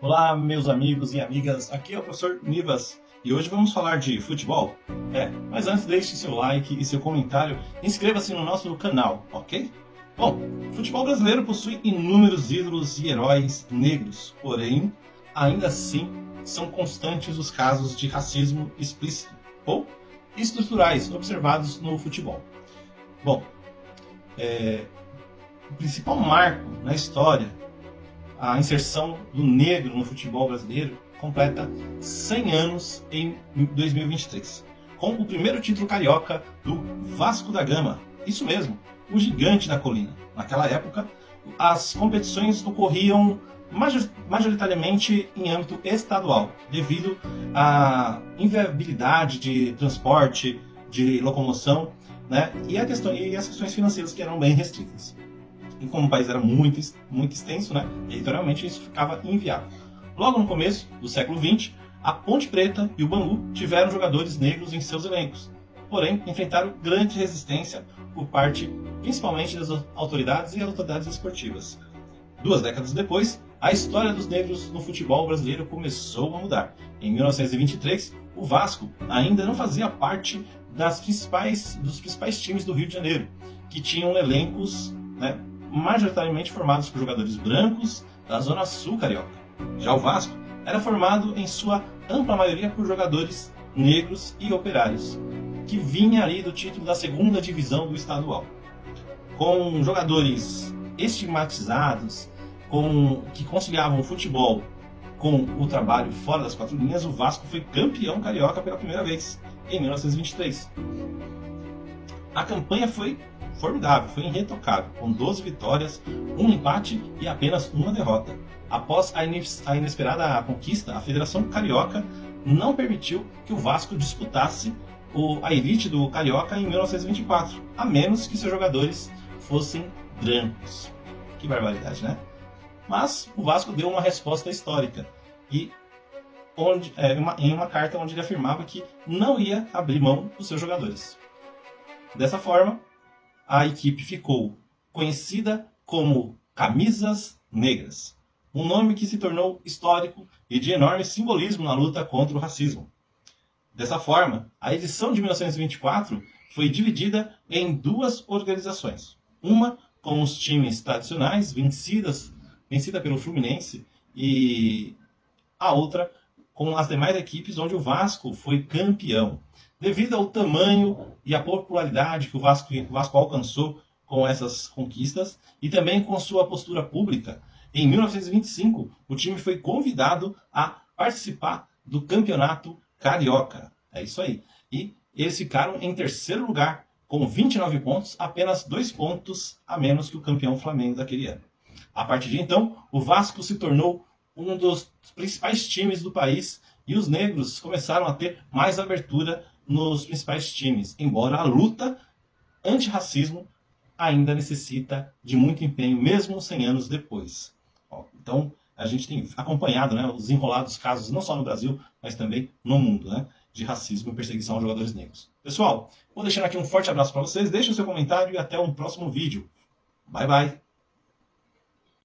Olá, meus amigos e amigas, aqui é o professor Nivas e hoje vamos falar de futebol. Mas antes deixe seu like e seu comentário, inscreva-se no nosso canal, ok? Bom, o futebol brasileiro possui inúmeros ídolos e heróis negros, porém, ainda assim, são constantes os casos de racismo explícito ou estruturais observados no futebol. Bom, o principal marco na história, a inserção do negro no futebol brasileiro, completa 100 anos em 2023, com o primeiro título carioca do Vasco da Gama. Isso mesmo, o gigante da colina. Naquela época, as competições ocorriam majoritariamente em âmbito estadual, devido à inviabilidade de transporte, de locomoção, né, e as questões financeiras que eram bem restritas. E como o país era muito extenso, né, territorialmente, isso ficava inviável. Logo no começo do século XX, a Ponte Preta e o Bangu tiveram jogadores negros em seus elencos, porém enfrentaram grande resistência por parte principalmente das autoridades e autoridades esportivas. 2 décadas depois, a história dos negros no futebol brasileiro começou a mudar. Em 1923, o Vasco ainda não fazia parte dos principais times do Rio de Janeiro, que tinham elencos, né, majoritariamente formados por jogadores brancos da Zona Sul carioca. Já o Vasco era formado em sua ampla maioria por jogadores negros e operários, que vinha ali do título da 2ª divisão do estadual. Com jogadores estigmatizados, que conciliavam o futebol com o trabalho fora das 4 linhas, o Vasco foi campeão carioca pela primeira vez, em 1923. A campanha foi formidável, foi irretocável, com 12 vitórias, 1 empate e apenas 1 derrota. Após a inesperada conquista, a Federação Carioca não permitiu que o Vasco disputasse a elite do Carioca em 1924, a menos que seus jogadores fossem brancos. Que barbaridade, né? Mas o Vasco deu uma resposta histórica, em uma carta onde ele afirmava que não ia abrir mão dos seus jogadores. Dessa forma, a equipe ficou conhecida como Camisas Negras, um nome que se tornou histórico e de enorme simbolismo na luta contra o racismo. Dessa forma, a edição de 1924 foi dividida em 2 organizações. Uma com os times tradicionais, vencida pelo Fluminense, e a outra com as demais equipes, onde o Vasco foi campeão. Devido ao tamanho e à popularidade que o Vasco alcançou com essas conquistas, e também com sua postura pública, em 1925 o time foi convidado a participar do Campeonato Carioca. É isso aí. E eles ficaram em 3º lugar, com 29 pontos, apenas 2 pontos a menos que o campeão Flamengo daquele ano. A partir de então, o Vasco se tornou um dos principais times do país e os negros começaram a ter mais abertura nos principais times, embora a luta antirracismo ainda necessita de muito empenho, mesmo 100 anos depois. Então, a gente tem acompanhado, né, os enrolados casos, não só no Brasil, mas também no mundo, né, de racismo e perseguição aos jogadores negros. Pessoal, vou deixando aqui um forte abraço para vocês, deixe o seu comentário e até um próximo vídeo. Bye, bye!